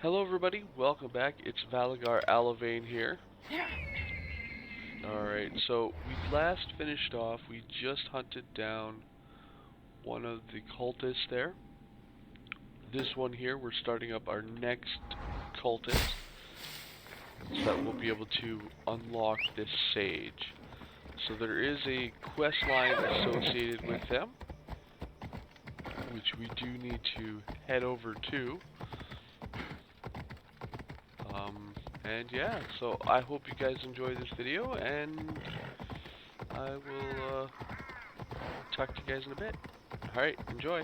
Hello everybody, welcome back. It's Valagar Aloevain here. Alright, so we last finished off, we just hunted down one of the cultists there. This one here, we're starting up our next cultist, so that we'll be able to unlock this sage. So there is a quest line associated with them, which we do need to head over to. And yeah, so I hope you guys enjoy this video, and I will talk to you guys in a bit. Alright, enjoy.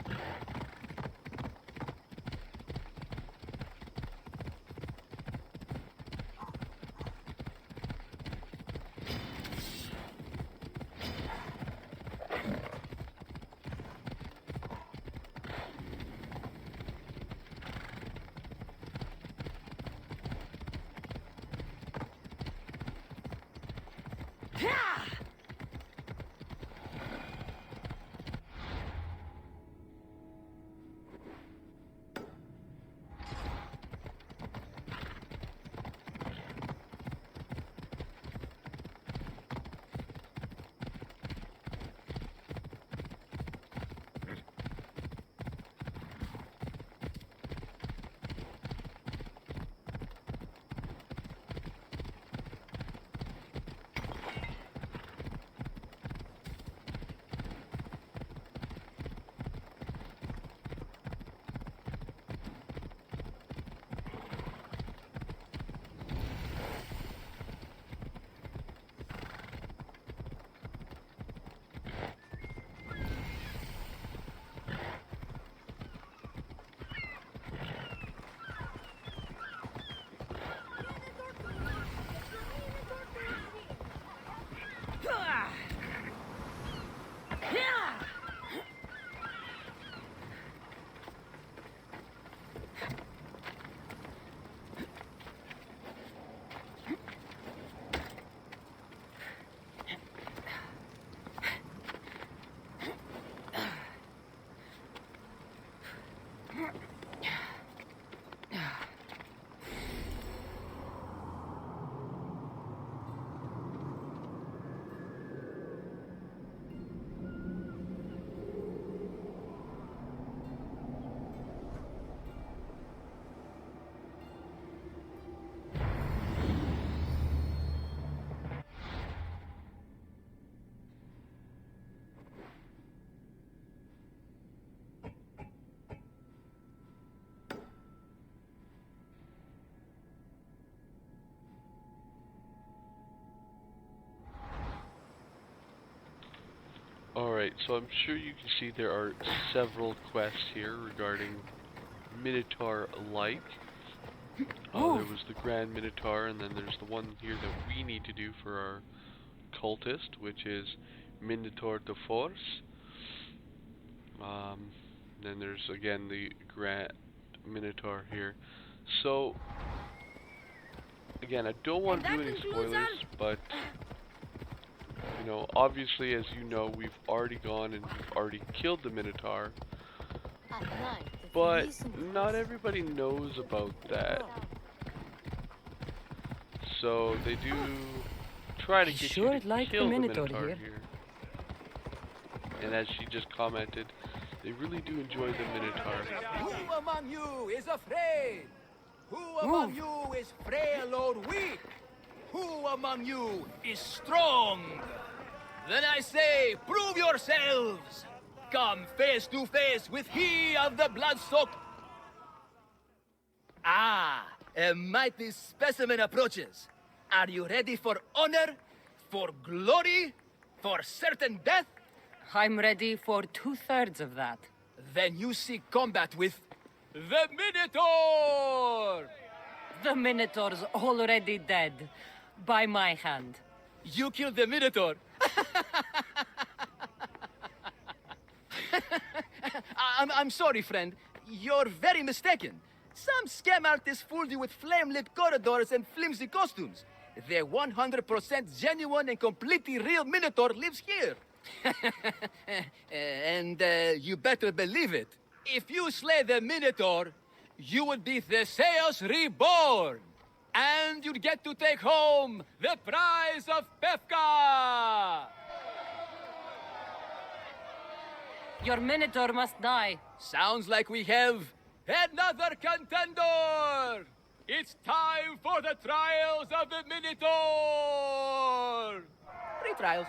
Alright, so I'm sure you can see there are several quests here regarding Minotaur-like. There was the Grand Minotaur, and then there's the one here that we need to do for our cultist, which is Minotaur de Force. Then there's again the Grand Minotaur here. So, again, I don't want to do any spoilers, but you know, obviously, as you know, we've already gone and we've already killed the Minotaur, but not everybody knows about that. So they do try to get you to kill the Minotaur here. And as she just commented, they really do enjoy the Minotaur. Who among you is afraid? Who among you is frail or weak? Who among you is strong? Then I say, prove yourselves! Come face to face with he of the blood-soaked... Ah, a mighty specimen approaches. Are you ready for honor? For glory? For certain death? I'm ready for 2/3 of that. Then you seek combat with... the Minotaur! The Minotaur's already dead. By my hand. You killed the Minotaur? I'm sorry, friend. You're very mistaken. Some scam artists fooled you with flame-lit corridors and flimsy costumes. The 100% genuine and completely real Minotaur lives here. And you better believe it. If you slay the Minotaur, you would be Theseus reborn. And you'd get to take home the prize of Pefka! Your Minotaur must die. Sounds like we have another contender! It's time for the trials of the Minotaur! 3 trials.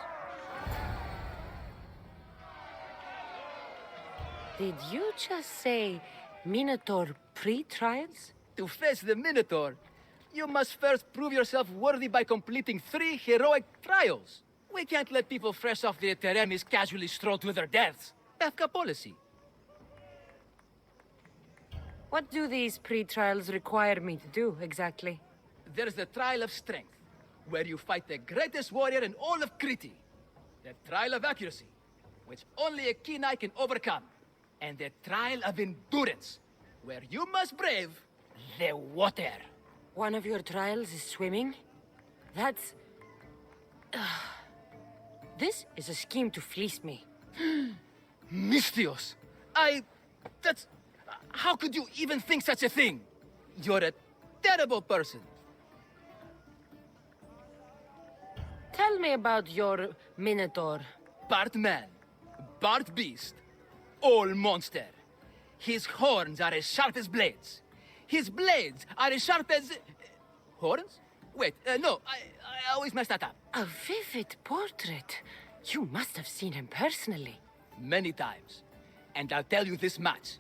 Did you just say Minotaur pre-trials? To face the Minotaur, you must first prove yourself worthy by completing 3 heroic trials. We can't let people fresh off the Teremis casually stroll to their deaths. Pefka policy. What do these pre-trials require me to do, exactly? There's the Trial of Strength, where you fight the greatest warrior in all of Crete. The Trial of Accuracy, which only a keen eye can overcome. And the Trial of Endurance, where you must brave the water. One of your trials is swimming? That's... This is a scheme to fleece me. Mystios! That's... How could you even think such a thing? You're a terrible person. Tell me about your Minotaur. Part man, part beast, all monster. His horns are as sharp as blades. His blades are as sharp as... Horns? Wait, no, I always mess that up. A vivid portrait. You must have seen him personally. Many times. And I'll tell you this much.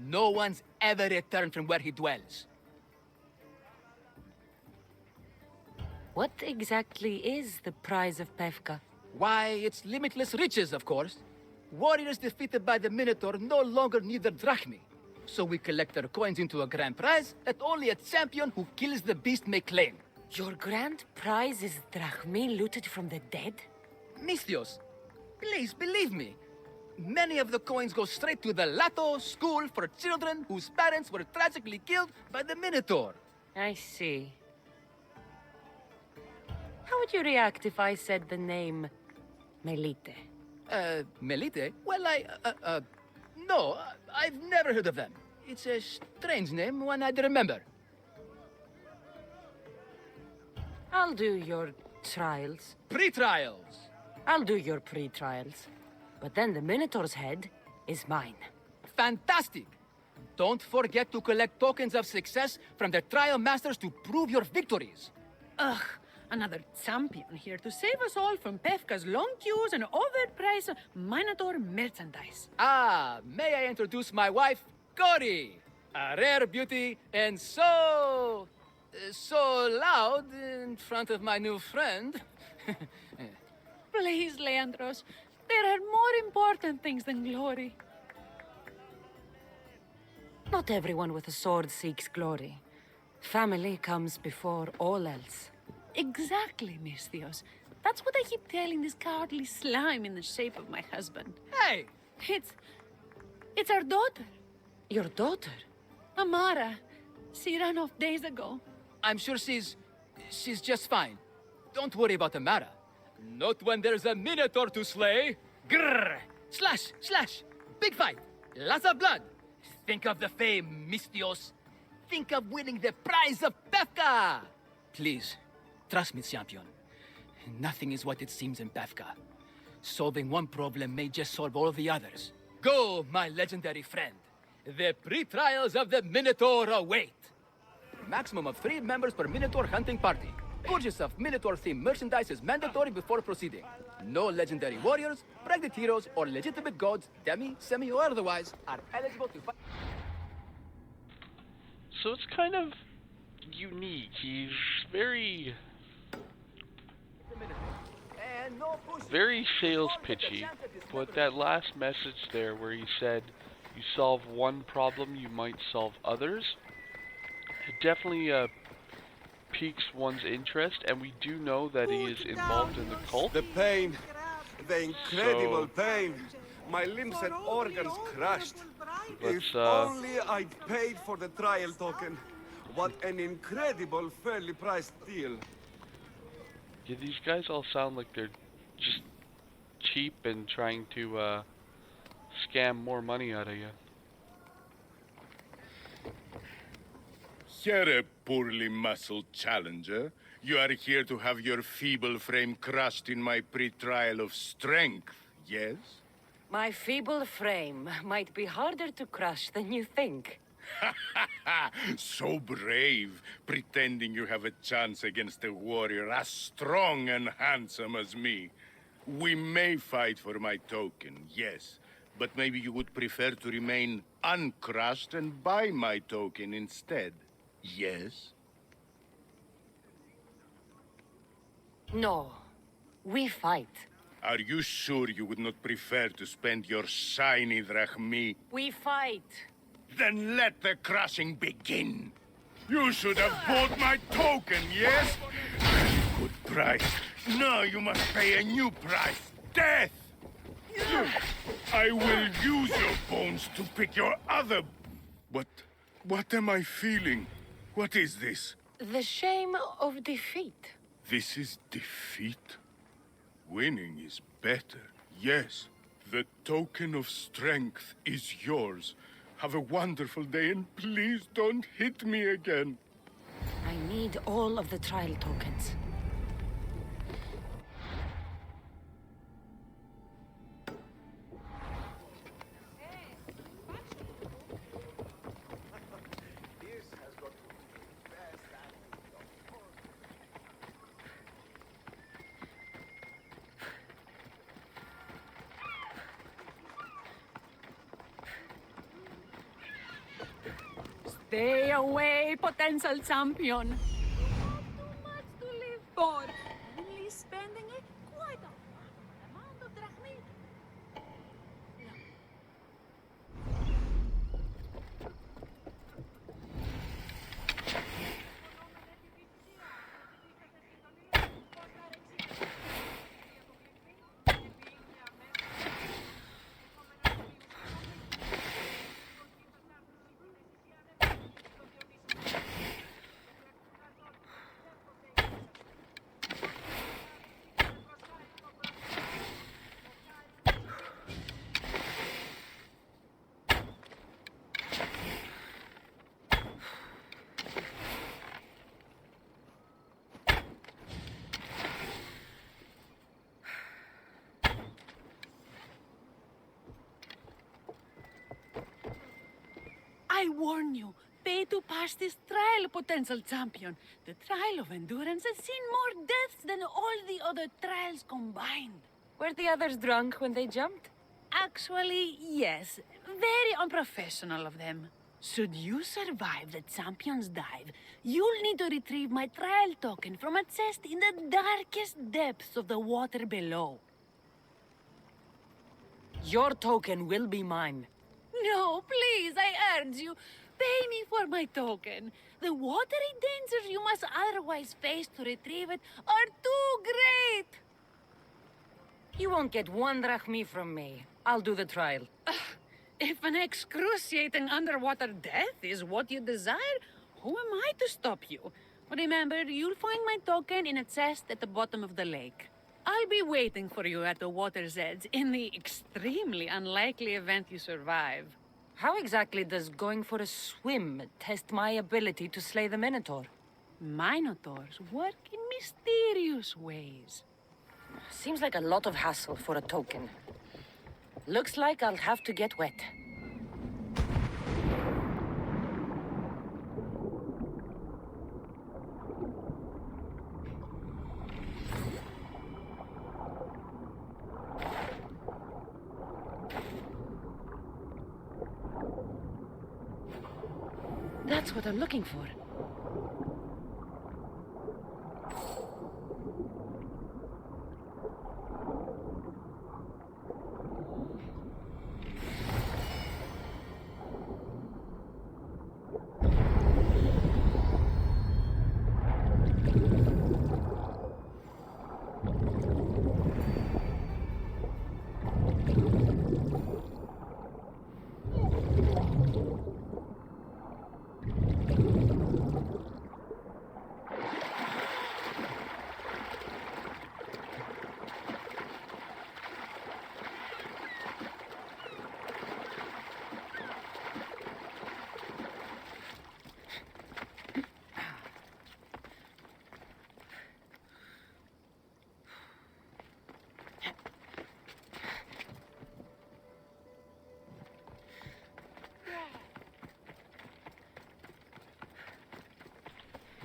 No one's ever returned from where he dwells. What exactly is the prize of Pefka? Why, it's limitless riches, of course. Warriors defeated by the Minotaur no longer need their drachmi. So we collect their coins into a grand prize that only a champion who kills the beast may claim. Your grand prize is drachmi looted from the dead? Mystios, please believe me. Many of the coins go straight to the Lato School for children whose parents were tragically killed by the Minotaur. I see. How would you react if I said the name Melite? Melite? Well, no, I've never heard of them. It's a strange name, one I'd remember. I'll do your trials. Pre-trials. I'll do your pre-trials. But then the Minotaur's head is mine. Fantastic! Don't forget to collect tokens of success from the trial masters to prove your victories. Ugh, another champion here to save us all from Pefka's long queues and overpriced Minotaur merchandise. Ah, may I introduce my wife, Cory? A rare beauty and so loud in front of my new friend. Please, Leandros, there are more important things than glory. Not everyone with a sword seeks glory. Family comes before all else. Exactly, Mystios. That's what I keep telling this cowardly slime in the shape of my husband. Hey! It's our daughter, Your daughter? Amara. She ran off days ago. I'm sure she's just fine. Don't worry about Amara. Not when there's a Minotaur to slay. Grrr! Slash! Slash! Big fight! Lots of blood! Think of the fame, Mystios. Think of winning the prize of Pefka! Please, trust me, champion. Nothing is what it seems in Pefka. Solving one problem may just solve all the others. Go, my legendary friend. The pre-trials of the Minotaur await. Maximum of 3 members per Minotaur hunting party. Purchase of Minotaur-themed merchandise is mandatory before proceeding. No legendary warriors, pregnant heroes, or legitimate gods, demi, semi, or otherwise, are eligible to fight. So it's kind of unique. He's very sales pitchy, but that last message there where he said you solve one problem, you might solve others, it definitely piques one's interest, and we do know that he is involved in the cult. The pain, the incredible pain. My limbs and organs crushed. If only I'd paid for the trial token. What an incredible, fairly priced deal. Yeah, these guys all sound like they're just cheap and trying to scam more money out of you. Here, a poorly muscled challenger. You are here to have your feeble frame crushed in my pre-trial of strength, yes? My feeble frame might be harder to crush than you think. So brave, pretending you have a chance against a warrior as strong and handsome as me. We may fight for my token, yes, but maybe you would prefer to remain uncrushed and buy my token instead, yes? No, we fight. Are you sure you would not prefer to spend your shiny drachmi? We fight. Then let the crushing begin. You should have bought my token, yes? Good price. Now you must pay a new price. Death! I will use your bones to pick your other... What am I feeling? What is this? The shame of defeat. This is defeat? Winning is better. Yes, the token of strength is yours. Have a wonderful day, and please don't hit me again. I need all of the trial tokens. Stay away, potential champion. You have too much to live for. Only spending quite a amount of drachmi. I warn you, pay to pass this trial, potential champion. The trial of endurance has seen more deaths than all the other trials combined. Were the others drunk when they jumped? Actually, yes. Very unprofessional of them. Should you survive the champion's dive, you'll need to retrieve my trial token from a chest in the darkest depths of the water below. Your token will be mine. No, please, I urge you. Pay me for my token. The watery dangers you must otherwise face to retrieve it are too great. You won't get one drachmi from me. I'll do the trial. If an excruciating underwater death is what you desire, who am I to stop you? Remember, you'll find my token in a chest at the bottom of the lake. I'll be waiting for you at the water's edge in the extremely unlikely event you survive. How exactly does going for a swim test my ability to slay the Minotaur? Minotaurs work in mysterious ways. Seems like a lot of hassle for a token. Looks like I'll have to get wet. That's what I'm looking for.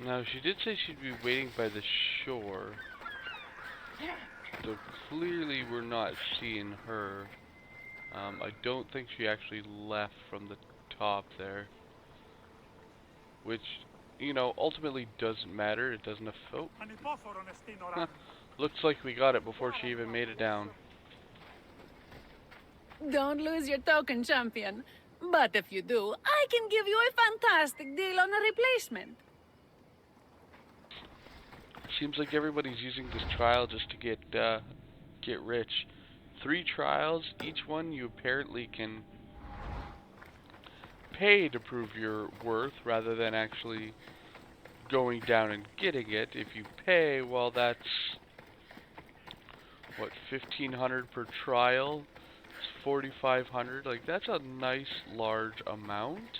Now, she did say she'd be waiting by the shore. So clearly we're not seeing her. I don't think she actually left from the top there. Which, you know, ultimately doesn't matter. It doesn't affect. Oh. Looks like we got it before she even made it down. Don't lose your token, champion. But if you do, I can give you a fantastic deal on a replacement. Seems like everybody's using this trial just to get rich. 3 trials, each one you apparently can pay to prove your worth rather than actually going down and getting it. If you pay, well, that's what, 1,500 per trial. It's 4,500. Like, that's a nice large amount.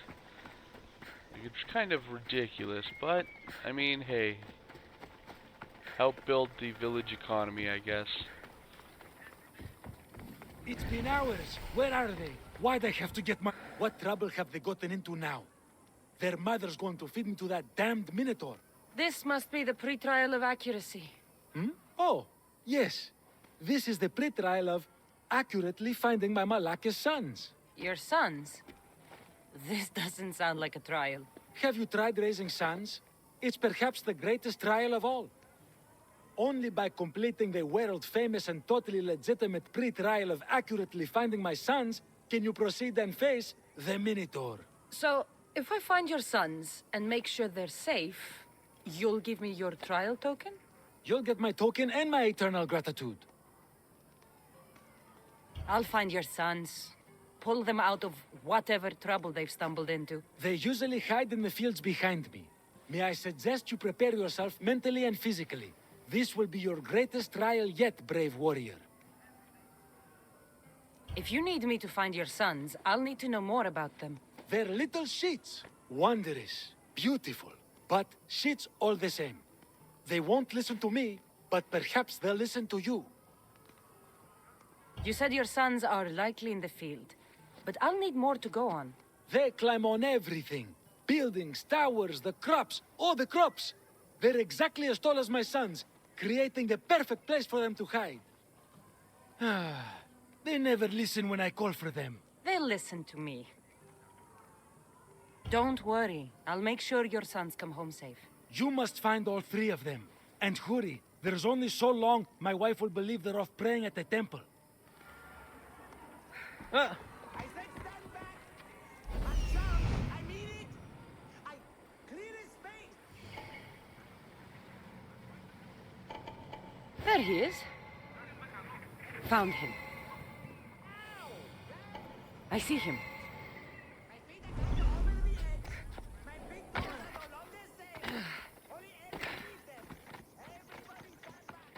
It's kind of ridiculous, but I mean, hey, help build the village economy, I guess. It's been hours. Where are they? Why'd I have to get my... What trouble have they gotten into now? Their mother's going to feed me to that damned Minotaur. This must be the pre-trial of accuracy. Hmm? Oh, yes. This is the pre-trial of accurately finding my Malaka's sons. Your sons? This doesn't sound like a trial. Have you tried raising sons? It's perhaps the greatest trial of all. Only by completing the world-famous and totally legitimate pre-trial of accurately finding my sons can you proceed and face the Minotaur. So, if I find your sons and make sure they're safe, you'll give me your trial token? You'll get my token and my eternal gratitude. I'll find your sons. Pull them out of whatever trouble they've stumbled into. They usually hide in the fields behind me. May I suggest you prepare yourself mentally and physically. This will be your greatest trial yet, brave warrior. If you need me to find your sons, I'll need to know more about them. They're little shits. Wondrous. Beautiful. But shits all the same. They won't listen to me, but perhaps they'll listen to you. You said your sons are likely in the field, but I'll need more to go on. They climb on everything. Buildings, towers, the crops, all the crops. They're exactly as tall as my sons, creating the perfect place for them to hide. They never listen when I call for them. They'll listen to me. Don't worry. I'll make sure your sons come home safe. You must find all 3 of them. And hurry. There's only so long my wife will believe they're off praying at the temple. I said stand back! I'm sorry, I mean it! I clear his space! There he is. Found him. I see him. My feet are kind of over the edge. My big toes are no longer safe. Only Eric sees them. Everybody stand back.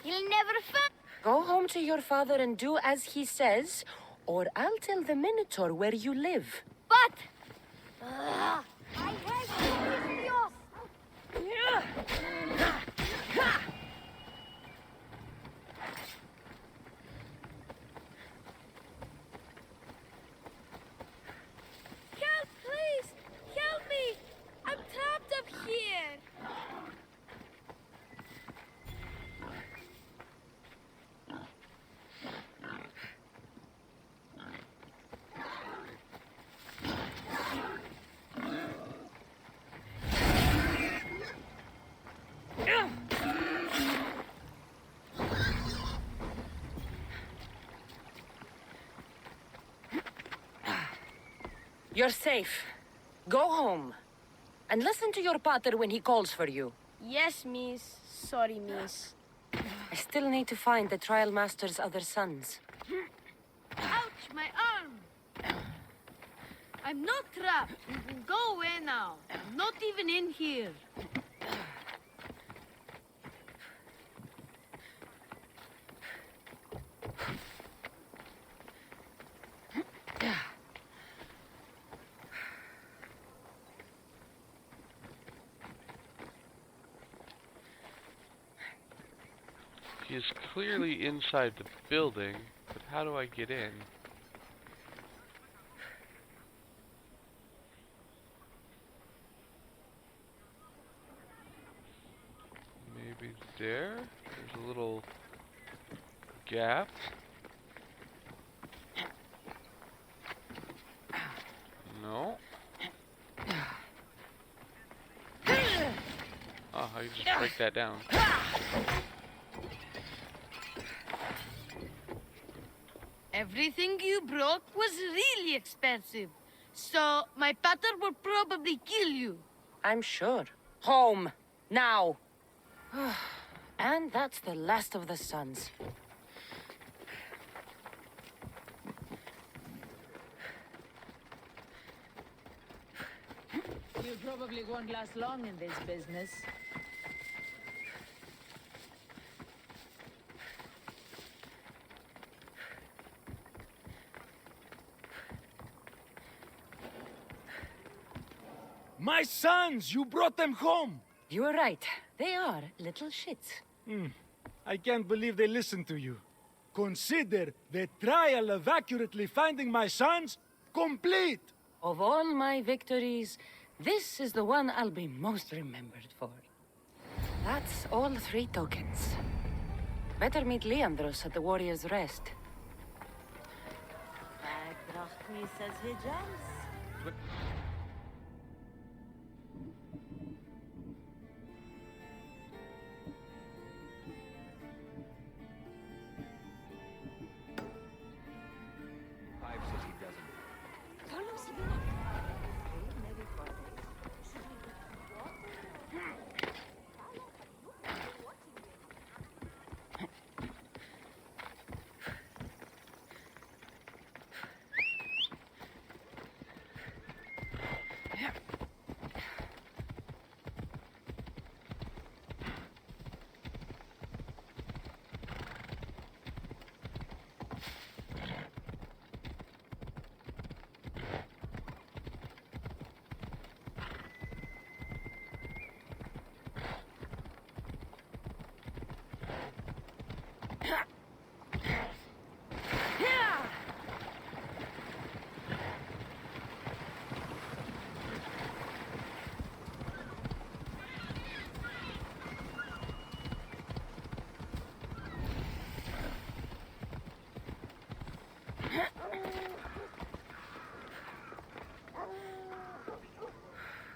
You'll never find. Go home to your father and do as he says, or I'll tell the Minotaur where you live. But I hate you, Dios. Help, please! Help me! I'm trapped up here! You're safe. Go home. And listen to your pater when he calls for you. Yes, miss. Sorry, miss. I still need to find the trial master's other sons. Ouch, my arm! I'm not trapped. You can go away now. I'm not even in here. He is clearly inside the building, but how do I get in? there. There's a little gap. No. Oh, I can just break that down. Everything you broke was really expensive. So my pater will probably kill you. I'm sure. Home. Now. And that's the last of the sons. You probably won't last long in this business. My sons! You brought them home! You were right. They are little shits. I can't believe they listened to you. Consider the trial of accurately finding my sons complete! Of all my victories, this is the one I'll be most remembered for. That's all 3 tokens. Better meet Leandros at the Warrior's Rest.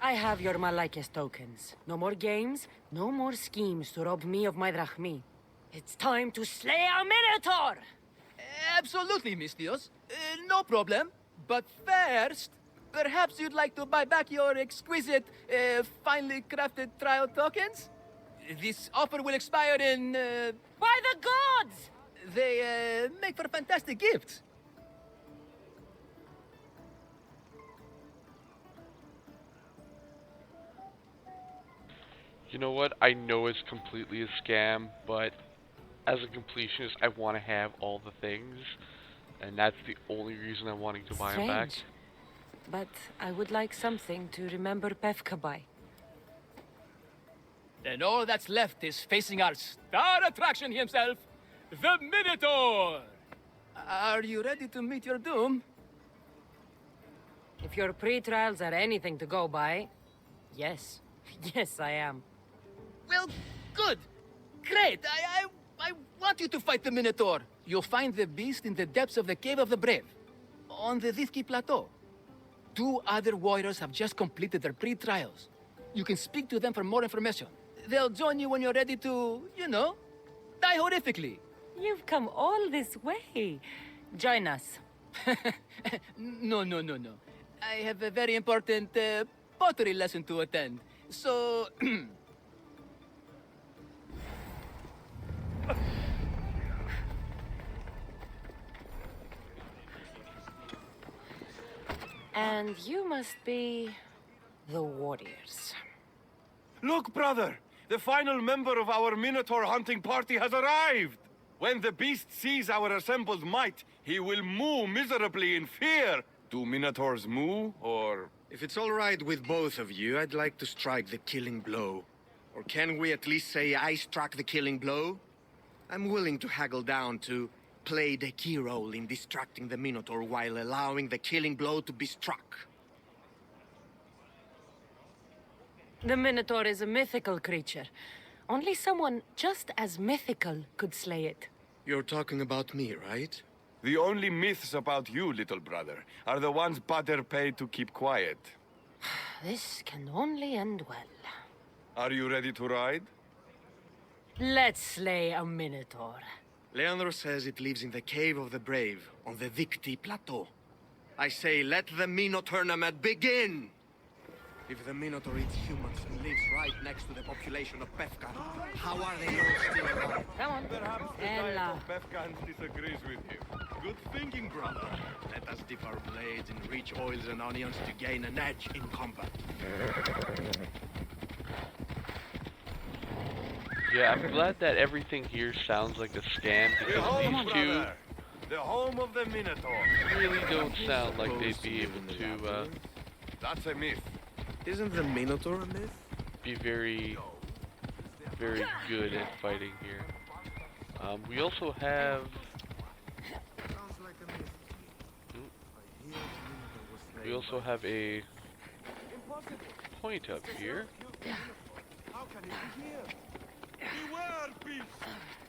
I have your Malaikis tokens. No more games, no more schemes to rob me of my drachmi. It's time to slay our Minotaur! Absolutely, Mistios. No problem. But first, perhaps you'd like to buy back your exquisite, finely crafted trial tokens? This offer will expire in, By the gods! They, make for fantastic gifts. You know what? I know it's completely a scam, but as a completionist, I want to have all the things, and that's the only reason I'm wanting to buy them back. Strange. But I would like something to remember Pevka by. And all that's left is facing our star attraction himself, the Minotaur! Are you ready to meet your doom? If your pre-trials are anything to go by, yes. Yes, I am. Well, good. Great. I want you to fight the Minotaur. You'll find the beast in the depths of the Cave of the Brave, on the Thithki Plateau. 2 other warriors have just completed their pre-trials. You can speak to them for more information. They'll join you when you're ready to, you know, die horrifically. You've come all this way. Join us. No. I have a very important pottery lesson to attend. So... And you must be the warriors. Look, brother! The final member of our Minotaur hunting party has arrived! When the beast sees our assembled might, he will moo miserably in fear. Do Minotaurs moo, or... If it's all right with both of you, I'd like to strike the killing blow. Or can we at least say I struck the killing blow? I'm willing to haggle down to play the key role in distracting the Minotaur while allowing the killing blow to be struck. The Minotaur is a mythical creature. Only someone just as mythical could slay it. You're talking about me, right? The only myths about you, little brother, are the ones Butter paid to keep quiet. This can only end well. Are you ready to ride? Let's slay a Minotaur. Leandro says it lives in the Cave of the Brave, on the Victi Plateau. I say, let the Minotaur tournament begin! If the Minotaur eats humans and lives right next to the population of Befka, how are they all still alive? Come on. Perhaps the Ella. giant of Befkans disagrees with you. Good thinking, brother. Let us dip our blades in rich oils and onions to gain an edge in combat. Yeah, I'm glad that everything here sounds like a scam because these two The home of the Minotaur. really don't sound like they'd be able to That's a myth. Isn't the Minotaur a myth? be very good at fighting here. We also have a point up here. How can it be here? Beware, beast!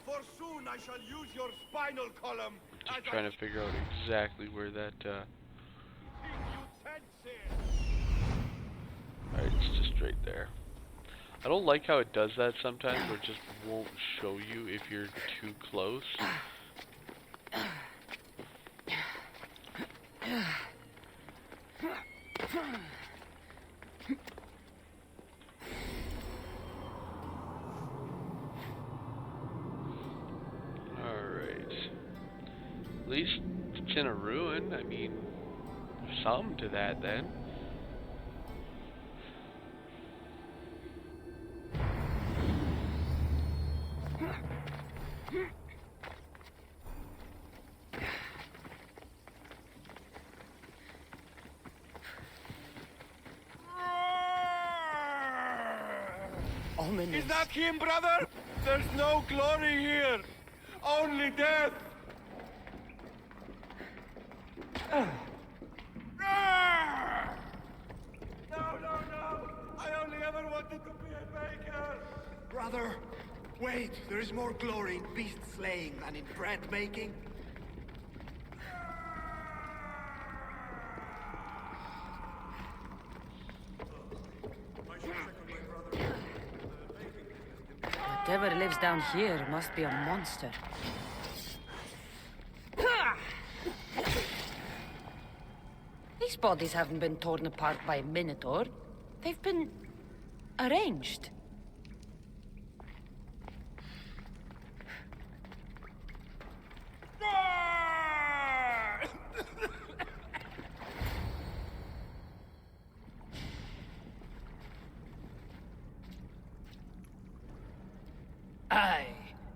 For soon I shall use your spinal column Just trying to figure out exactly where that alright, it's just right there. I don't like how it does that sometimes, where it just won't show you if you're too close. Alright. At least it's in a ruin. I mean, there's some to that then. Is that him, brother? There's no glory here. Only death. No! I only ever wanted to be a baker. Brother, wait, there is more glory in beast slaying than in bread making. Whatever lives down here must be a monster. These bodies haven't been torn apart by a Minotaur. They've been arranged. I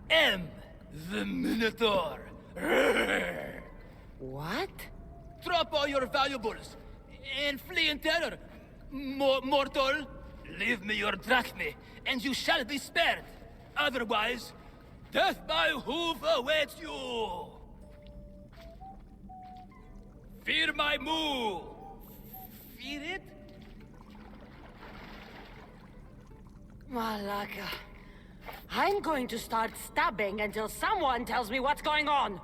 am the Minotaur. What? Drop all your valuables and flee in terror. Mortal, leave me your drachmae, and you shall be spared. Otherwise, death by hoof awaits you. Fear my move. Fear it? Valagar. I'm going to start stabbing until someone tells me what's going on.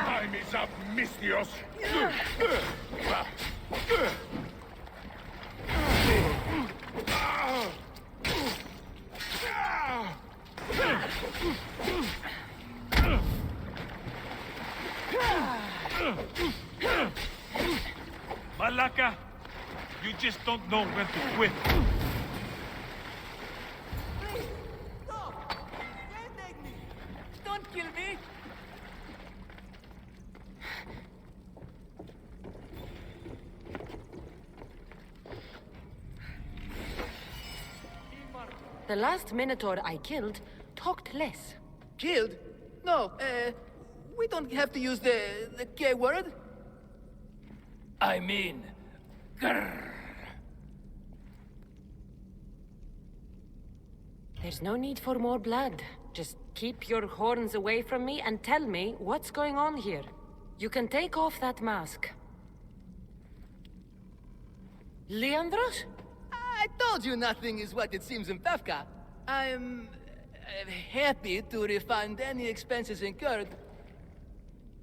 Time is up, Mistios. Malaka, you just don't know when to quit. Please, stop! Can't take me! Don't kill me! The last Minotaur I killed talked less. Killed? No, we don't have to use the K word. I mean, grrr. There's no need for more blood. Just keep your horns away from me and tell me what's going on here. You can take off that mask. Leandros? I told you nothing is what it seems in Pevka. I'm happy to refund any expenses incurred.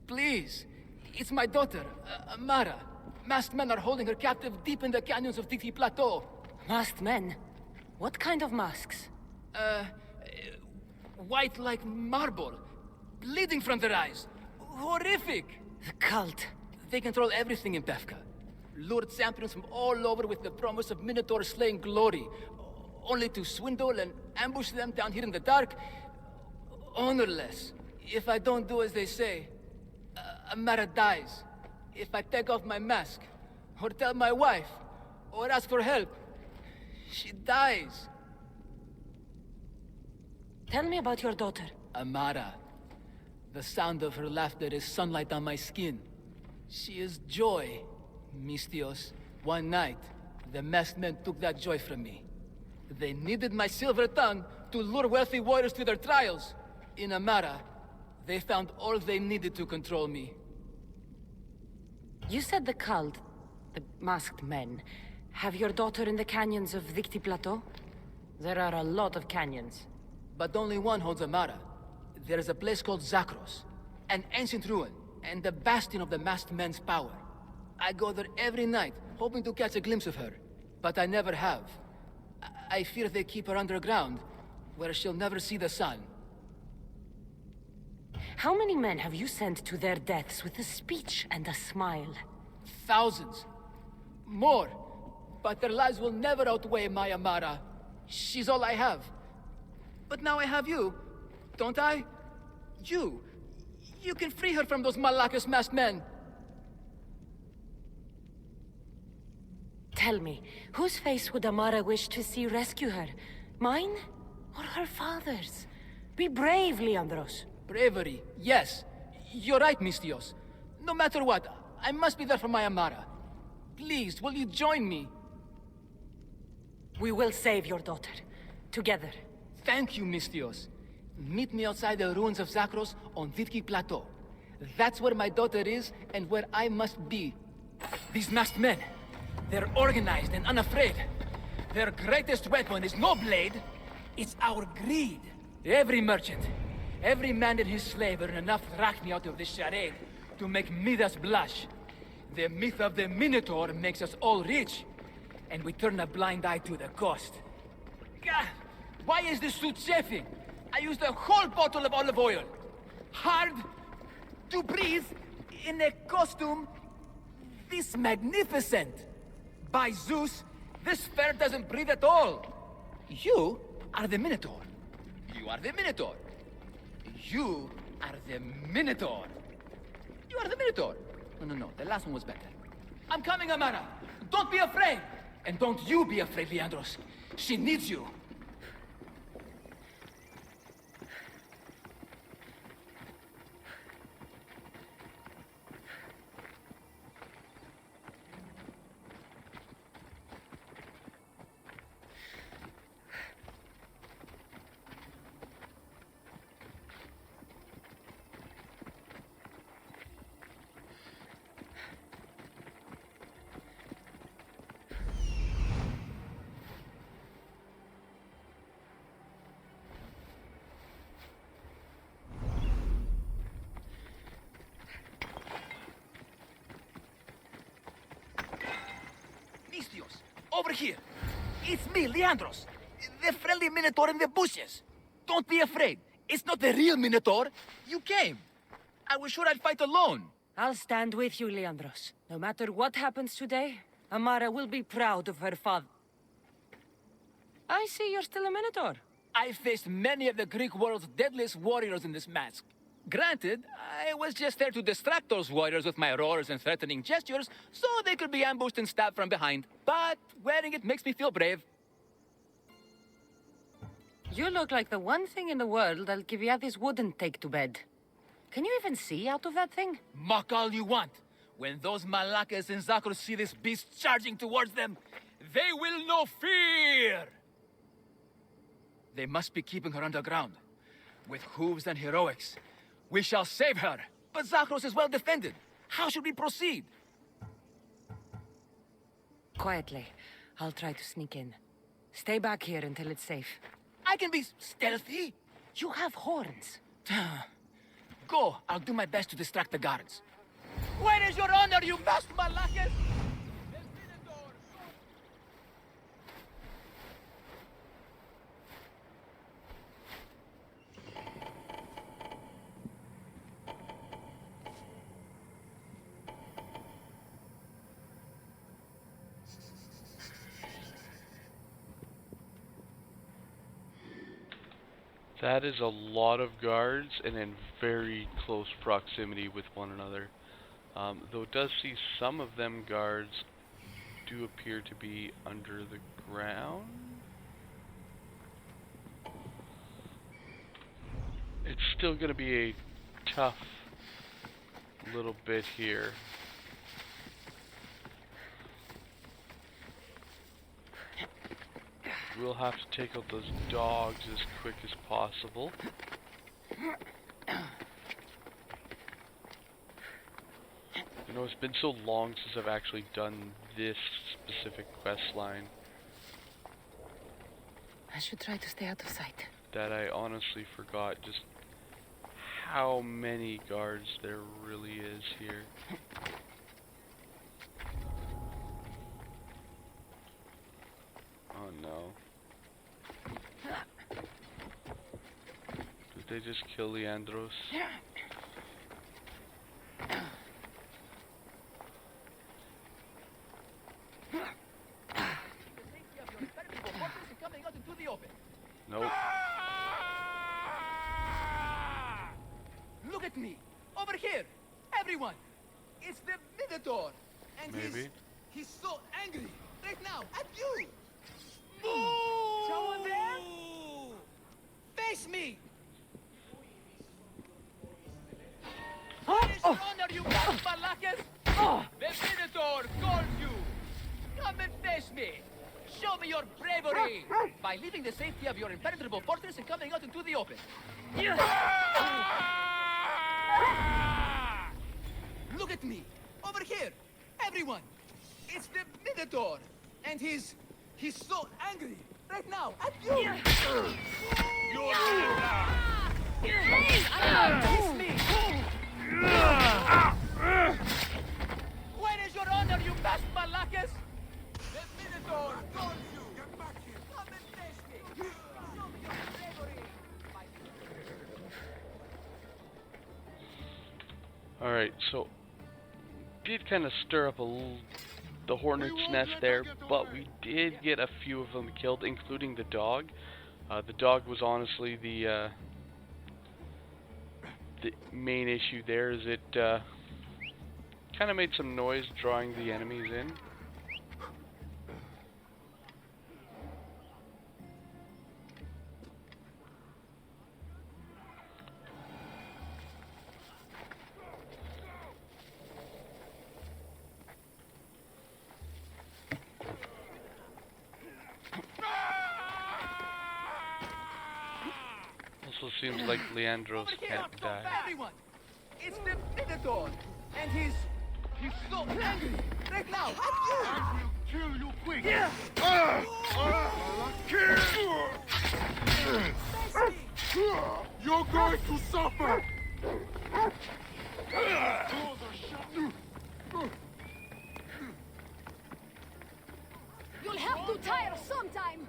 Please, it's my daughter, Amara. Masked men are holding her captive deep in the canyons of Titi Plateau. Masked men? What kind of masks? White like marble, bleeding from their eyes. Horrific! The cult. They control everything in Pevka. Lured champions from all over with the promise of Minotaur slaying glory, only to swindle and ambush them down here in the dark. Honorless. If I don't do as they say, Amara dies. If I take off my mask, or tell my wife, or ask for help, she dies. Tell me about your daughter. Amara. The sound of her laughter is sunlight on my skin. She is joy, Mistios. One night, the masked men took that joy from me. They needed my silver tongue to lure wealthy warriors to their trials. In Amara, they found all they needed to control me. You said the cult, the masked men, have your daughter in the canyons of Victi Plateau? There are a lot of canyons. But only one holds Amara. There is a place called Zakros, an ancient ruin, and the bastion of the masked men's power. I go there every night, hoping to catch a glimpse of her. But I never have. I fear they keep her underground, where she'll never see the sun. How many men have you sent to their deaths with a speech and a smile? Thousands. More. But their lives will never outweigh my Amara. She's all I have. But now I have you, don't I? You can free her from those Malakas masked men. Tell me, whose face would Amara wish to see rescue her? Mine? Or her father's? Be brave, Leandros. Bravery, yes. You're right, Mistios. No matter what, I must be there for my Amara. Please, will you join me? We will save your daughter. Together. Thank you, Mistios. Meet me outside the ruins of Zakros on Vitki Plateau. That's where my daughter is and where I must be. These masked men, they're organized and unafraid. Their greatest weapon is no blade, it's our greed. Every merchant, every man and his slave earn enough drachmi out of this charade to make Midas blush. The myth of the Minotaur makes us all rich, and we turn a blind eye to the cost. Gah! Why is this suit chafing? I used a whole bottle of olive oil. Hard to breathe in a costume this magnificent. By Zeus, this fare doesn't breathe at all. You are the Minotaur. You are the Minotaur. You are the Minotaur. You are the Minotaur. No, the last one was better. I'm coming, Amara. Don't be afraid. And don't you be afraid, Leandros. She needs you. Over here. It's me, Leandros. The friendly Minotaur in the bushes. Don't be afraid. It's not the real Minotaur. You came. I was sure I'd fight alone. I'll stand with you, Leandros. No matter what happens today, Amara will be proud of her father. I see you're still a Minotaur. I faced many of the Greek world's deadliest warriors in this mask. Granted, I was just there to distract those warriors with my roars and threatening gestures, so they could be ambushed and stabbed from behind. But wearing it makes me feel brave. You look like the one thing in the world Alcibiades wouldn't take to bed. Can you even see out of that thing? Mock all you want. When those Malakas and Zakros see this beast charging towards them, they will know fear! They must be keeping her underground. With hooves and heroics, we shall save her. But Zakros is well defended. How should we proceed? Quietly. I'll try to sneak in. Stay back here until it's safe. I can be stealthy. You have horns. Go. I'll do my best to distract the guards. Where is your honor, you masked Malakas? That is a lot of guards and in very close proximity with one another. Though it does see some of them guards do appear to be under the ground. It's still going to be a tough little bit here. We'll have to take out those dogs as quick as possible. You know, it's been so long since I've actually done this specific quest line I should try to stay out of sight. that I honestly forgot just how many guards there really is here. Oh no. Did they just kill Leandros? Nope. Look at me! Over here! Everyone! It's the Minotaur! And Maybe. he's so angry! Right now! At you! Someone there? Face me! Where is your honor, you Malakas? The Minotaur calls you! Come and face me! Show me your bravery! By leaving the safety of your impenetrable fortress and coming out into the open. Look at me! Over here! Everyone! It's the Minotaur! And he's so angry! Right now! At you! You're Face me! Where is your honor, you masked Malakas? The Minotaur calls you! Get back here! Come and face me! Show me your bravery! Alright, so did kind of stir up the hornet's nest there, but we did get a few of them killed, including the dog. The dog was honestly the main issue there, is it kind of made some noise drawing the enemies in. Also seems like Leandros can't die. Everyone! It's the Minotaur! And he's so angry! Right now! At you! I will kill you quick! You're going to suffer! You'll have to tire sometime.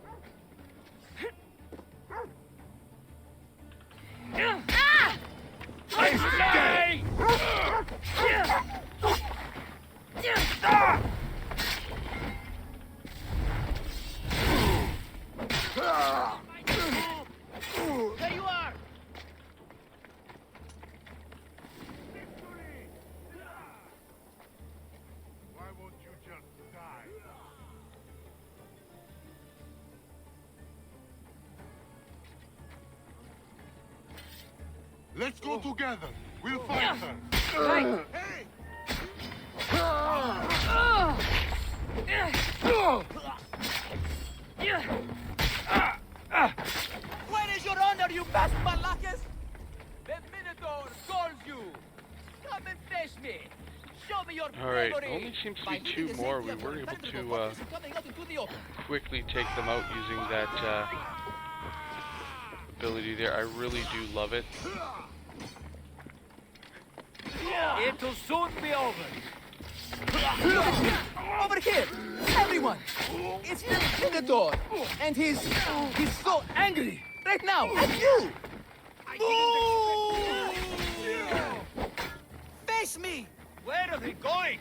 There you are! Why won't you just die? Let's go together. We'll find her. Right. Hey! Where is your honor, you best Malakas? The Minotaur calls you. Come and face me. Show me your Alright, bravery. only seems to By be leaving two the more. safety We of were your able impenetrable to fortress and coming out into the open. quickly take them out using that ability there. I really do love it. It'll soon be over. Over here! Everyone! It's the Minotaur! And he's so angry! Right now! At you! Face me! Where are they going?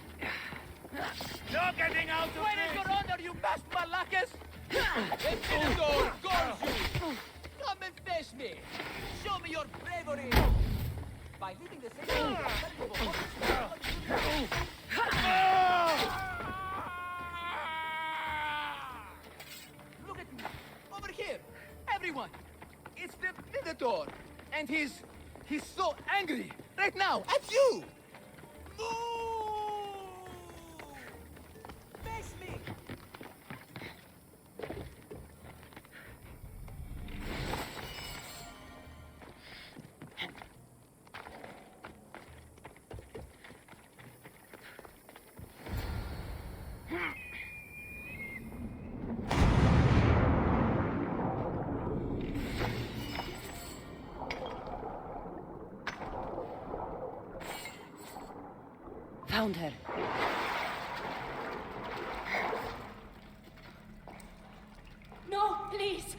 No getting out of Where is this! your honor, you masked Malakas? The Minotaur calls you! Come and face me! Show me your bravery! By leaving the safety of your impenetrable fortress. Look at me! Over here! Everyone! It's the Minotaur! And he's so angry! Right now! At you! Face me! Found her. No, please.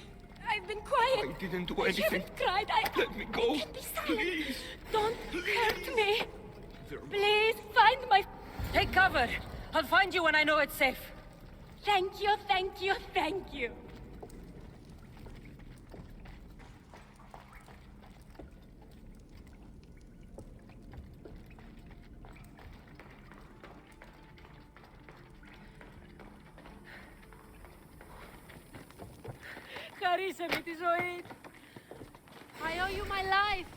I've been quiet. I didn't do I anything. haven't cried. Let me go. I can be silent. Please. Don't hurt me. Please find my... Take cover. I'll find you when I know it's safe. Thank you, thank you, thank you. Χαρίσαμε τη ζωή. I owe you my life.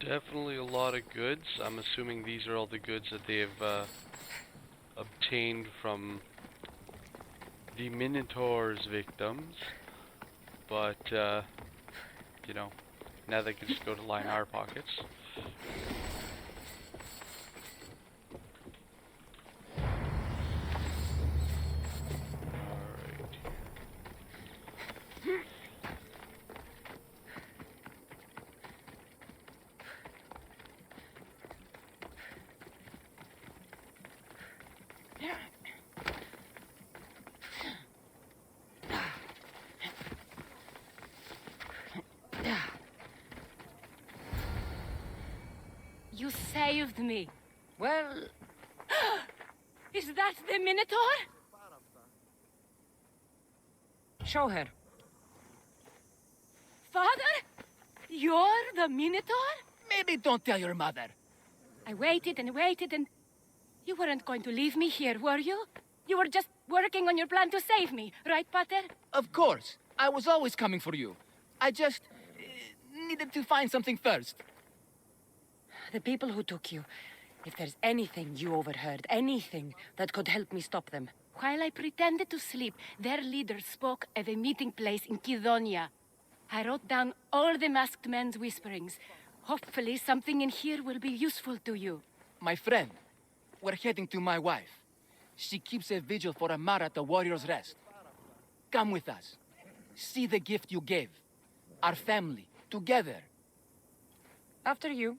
Definitely a lot of goods. I'm assuming these are all the goods that they have obtained from the Minotaur's victims. But, you know, now they can just go to line our pockets. Alright. You saved me. Well, Is that the Minotaur? show her. Father? You're the Minotaur? Maybe don't tell your mother. I waited and waited and... You weren't going to leave me here, were you? You were just working on your plan to save me, right, Pater? Of course. I was always coming for you. I just needed to find something first. The people who took you. If there's anything you overheard, anything that could help me stop them. While I pretended to sleep, their leader spoke of a meeting place in Kidonia. I wrote down all the masked men's whisperings. Hopefully something in here will be useful to you. My friend, we're heading to my wife. She keeps a vigil for Amara at the Warrior's Rest. Come with us. See the gift you gave. Our family, together. After you.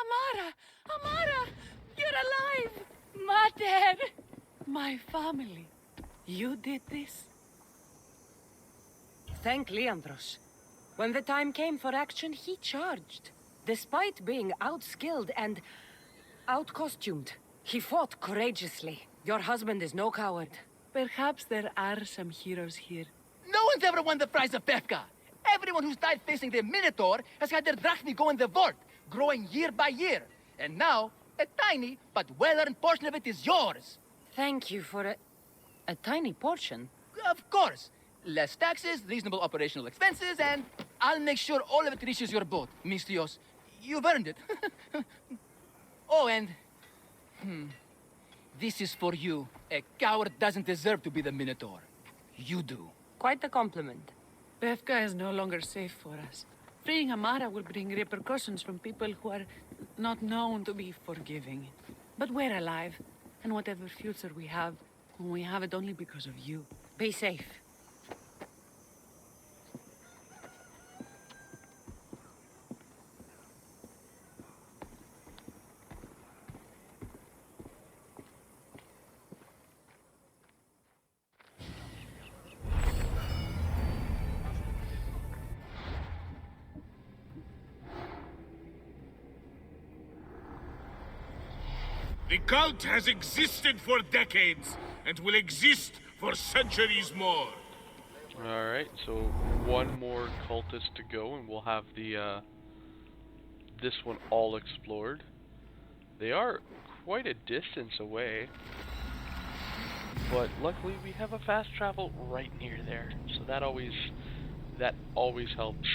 Amara! Amara! You're alive! Mater! My family. You did this? Thank Leandros. When the time came for action, he charged. Despite being outskilled and outcostumed, he fought courageously. Your husband is no coward. Perhaps there are some heroes here. No one's ever won the prize of Befka. Everyone who's died facing the Minotaur has had their drachmi go in the vault, growing year by year. And now, a tiny but well-earned portion of it is yours. Thank you for a tiny portion. Of course. Less taxes, reasonable operational expenses, and I'll make sure all of it reaches your boat, Mistios. You've earned it. Oh, and... This is for you. A coward doesn't deserve to be the Minotaur. You do. Quite a compliment. Befka is no longer safe for us. Freeing Amara will bring repercussions from people who are not known to be forgiving. But we're alive, and whatever future we have it only because of you. Be safe. The cult has existed for decades, and will exist for centuries more. Alright, so one more cultist to go, and we'll have the, this one all explored. They are quite a distance away, but luckily we have a fast travel right near there, so that always helps.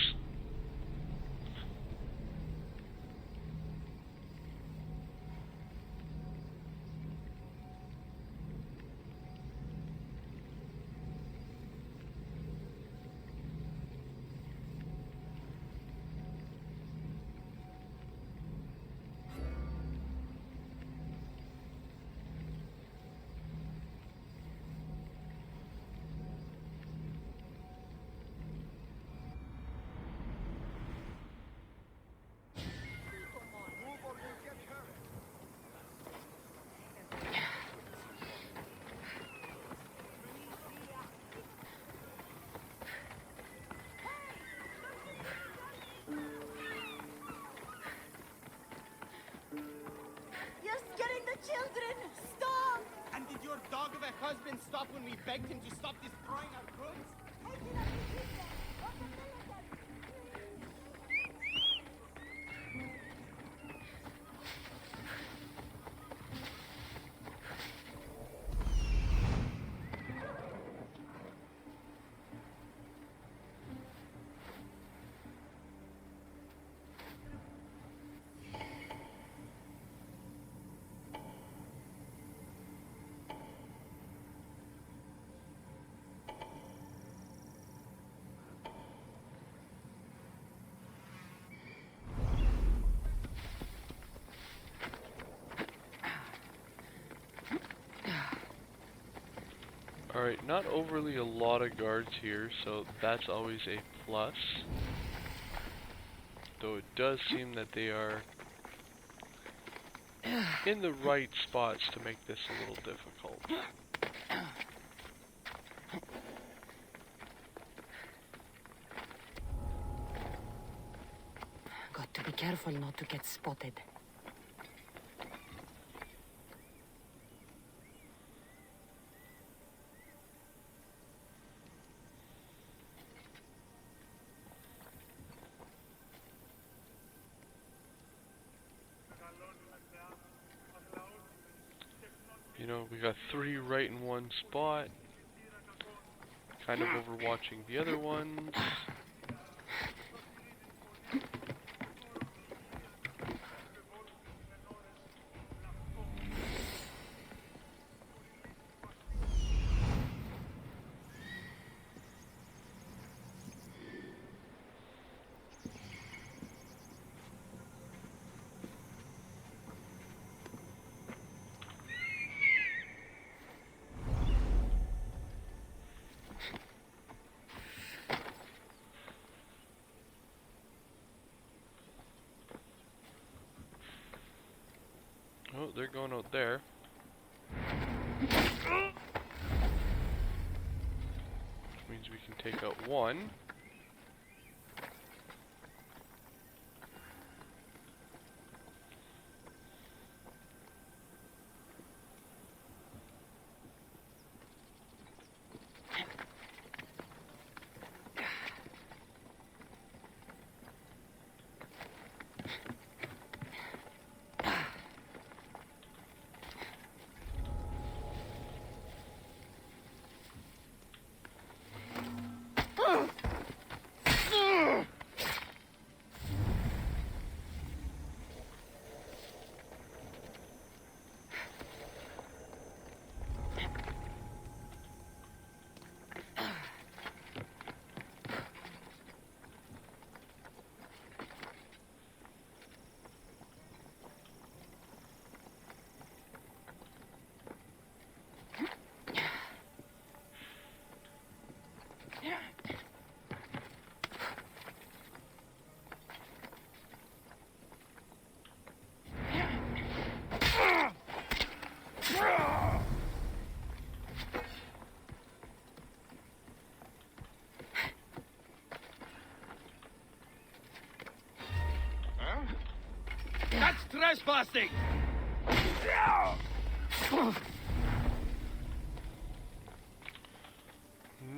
You're scaring the children! Stop! And did your dog of a husband stop when we begged him to stop destroying our goods? Alright, not overly a lot of guards here, so that's always a plus. Though it does seem that they are in the right spots to make this a little difficult. Got to be careful not to get spotted. You know, we got 3 right in one spot. Kind of overwatching the other ones. they're going out there. Which means we can take out one. That's trespassing!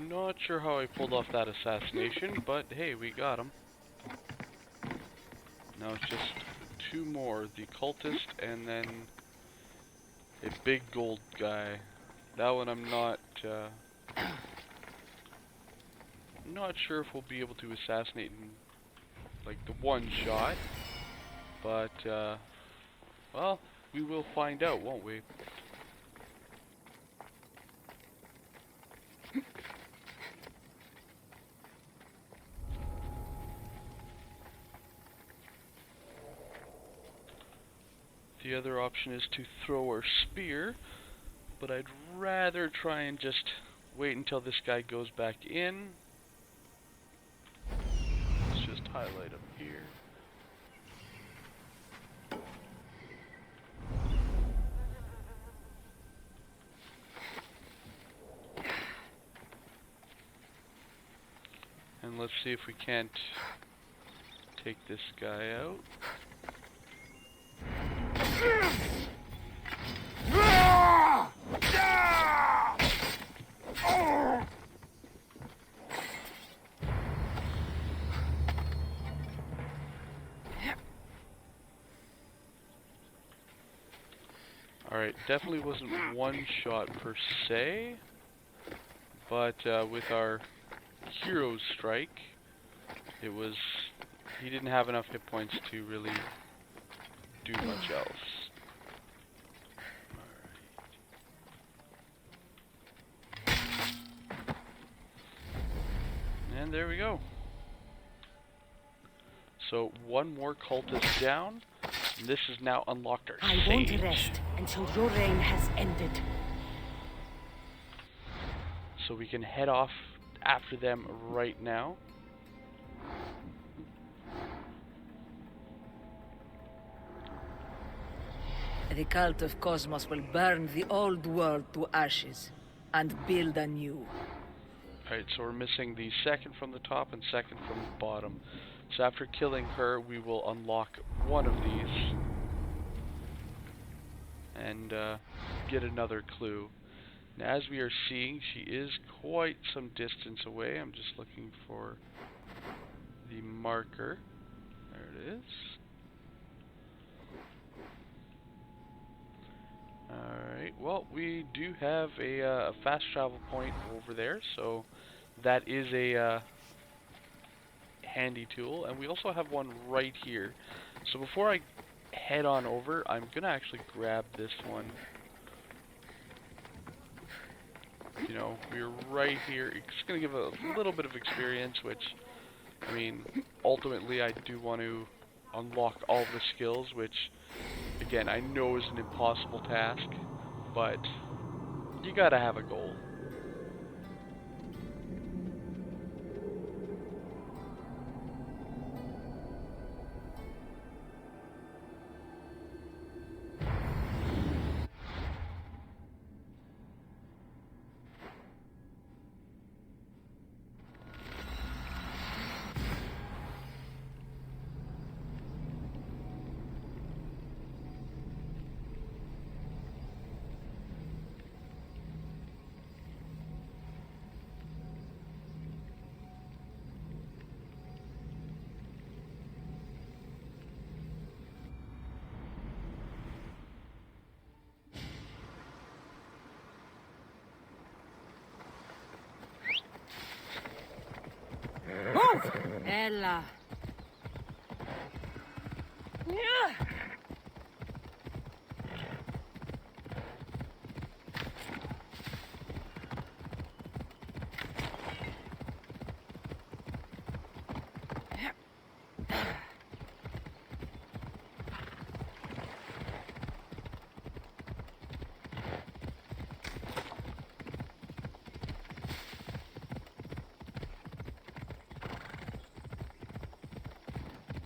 Not sure how I pulled off that assassination, but hey, we got him. Now it's just two more, the cultist and then a big gold guy. That one I'm not sure if we'll be able to assassinate in like the one shot, but well, we will find out, won't we? The other option is to throw our spear, but I'd rather try and just wait until this guy goes back in. Let's just highlight him here. And let's see if we can't take this guy out. Alright, definitely wasn't one shot per se, but with our hero's strike, it was, he didn't have enough hit points to really do much else. And there we go. So one more cultist down. And this is now unlocked our I won't sage. rest until your reign has ended. So we can head off after them right now. The cult of Cosmos will burn the old world to ashes and build anew. Alright, so we're missing the second from the top and second from the bottom. So after killing her, we will unlock one of these and get another clue. Now, as we are seeing, she is quite some distance away. I'm just looking for the marker. There it is. Alright, well, we do have a fast travel point over there, so that is a handy tool. And we also have one right here. So before I head on over, I'm going to actually grab this one. You know, we're right here. It's going to give a little bit of experience, which, I mean, ultimately I do want to unlock all the skills, which, again, I know is an impossible task, but you got to have a goal. Ella.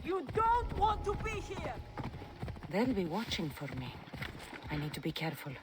You don't want to be here! They'll be watching for me. I need to be careful.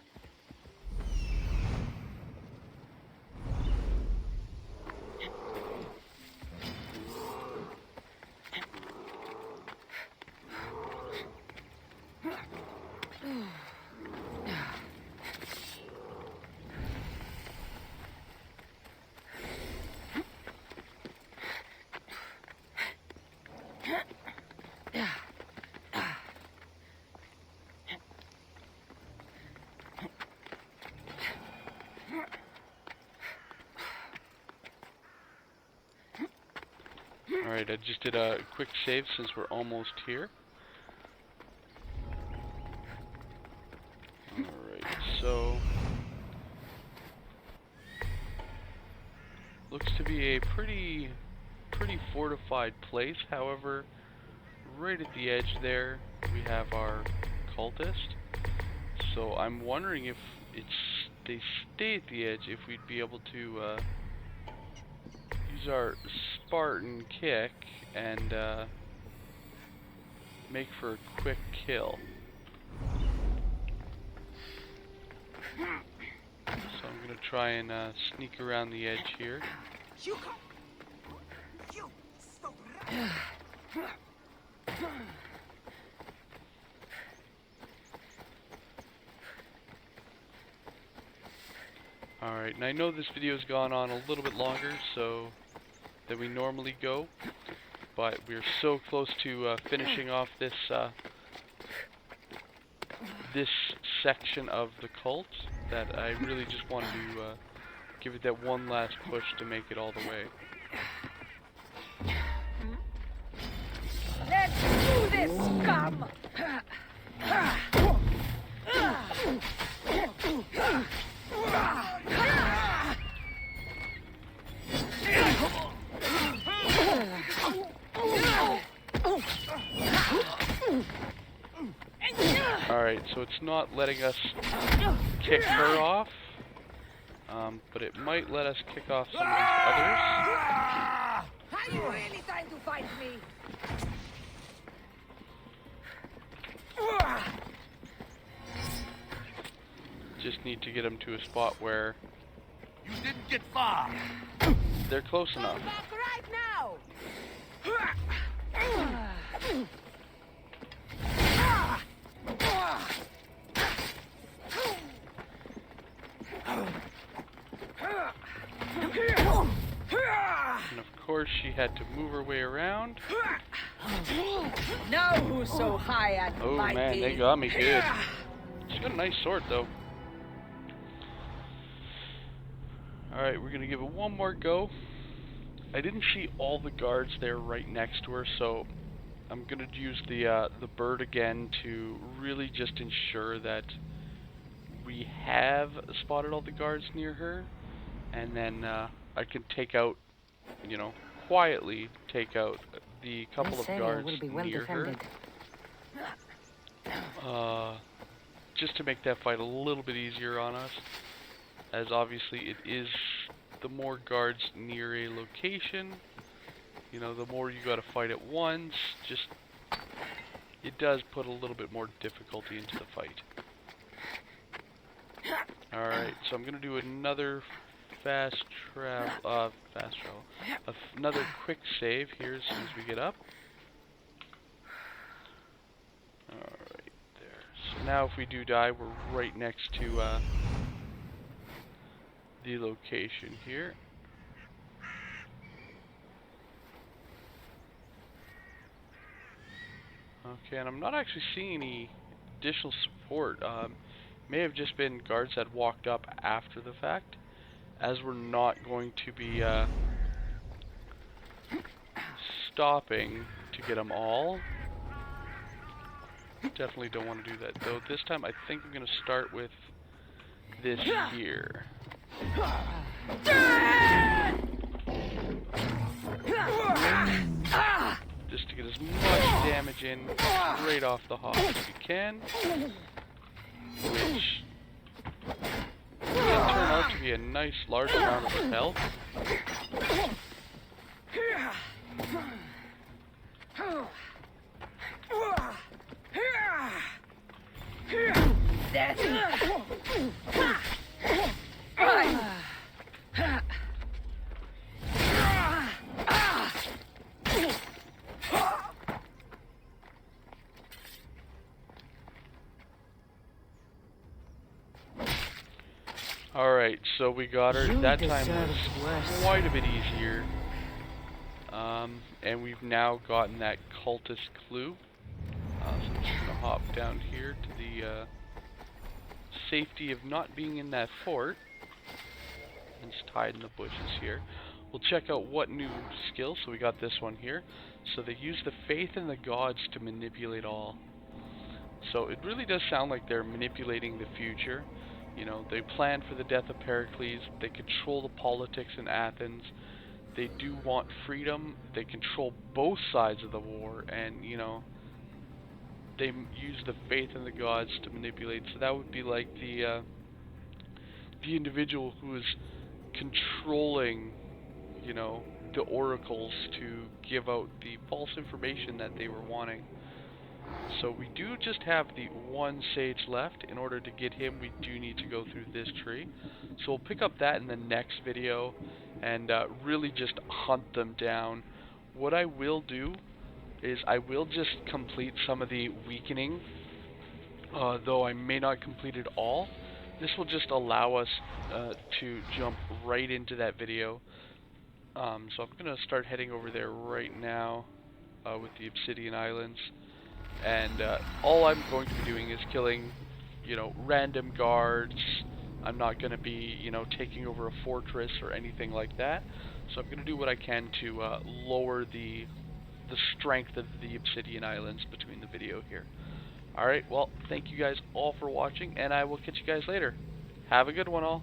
Alright, I just did a quick save since we're almost here. Alright, so... looks to be a pretty fortified place. However, right at the edge there, we have our cultist. So I'm wondering if they stay at the edge, if we'd be able to use our Spartan kick and make for a quick kill. So I'm gonna try and sneak around the edge here. Alright, and I know this video's gone on a little bit longer than we normally go, but we're so close to finishing off this this section of the cult that I really just wanted to give it that one last push to make it all the way. Let's do this, scum! Alright, so it's not letting us kick her off, but it might let us kick off some of these others. Are you really trying to fight me? Just need to get them to a spot where You didn't get far. they're close enough. Back right now! And of course she had to move her way around. Now who's so high and Oh mighty? man, they got me good. She's got a nice sword though. Alright, we're gonna give it one more go. I didn't see all the guards there right next to her, so I'm gonna use the bird again to really just ensure that we have spotted all the guards near her, and then I can take out, you know, quietly take out the couple of guards will be well near defended. her. Just to make that fight a little bit easier on us, as obviously it is the more guards near a location, you know, the more you gotta fight at once. Just, it does put a little bit more difficulty into the fight. Alright, so I'm gonna do another another quick save here as soon as we get up. Alright, there. So now if we do die, we're right next to the location here. Okay, and I'm not actually seeing any additional support. May have just been guards that walked up after the fact, as we're not going to be stopping to get them all. Definitely don't want to do that, though. This time I think I'm going to start with this here. Just to get as much damage in straight off the hop as you can. Which can turn out to be a nice large amount of his health. Alright, so we got her. That time was quite a bit easier. And we've now gotten that cultist clue. So I'm just going to hop down here to the safety of not being in that fort. It's tied in the bushes here. We'll check out what new skill. So we got this one here. So they use the faith in the gods to manipulate all. So it really does sound like they're manipulating the future. You know, they plan for the death of Pericles. They control the politics in Athens. They do want freedom. They control both sides of the war, and you know, they use the faith in the gods to manipulate. So that would be like the individual who is controlling, you know, the oracles to give out the false information that they were wanting. So we do just have the one sage left. In order to get him, we do need to go through this tree. So we'll pick up that in the next video and really just hunt them down. What I will do is I will just complete some of the weakening, though I may not complete it all. This will just allow us to jump right into that video. So I'm going to start heading over there right now with the Obsidian Islands. And all I'm going to be doing is killing, you know, random guards. I'm not going to be, you know, taking over a fortress or anything like that. So I'm going to do what I can to lower the strength of the Obsidian Islands between the video here. Alright, well, thank you guys all for watching, and I will catch you guys later. Have a good one all.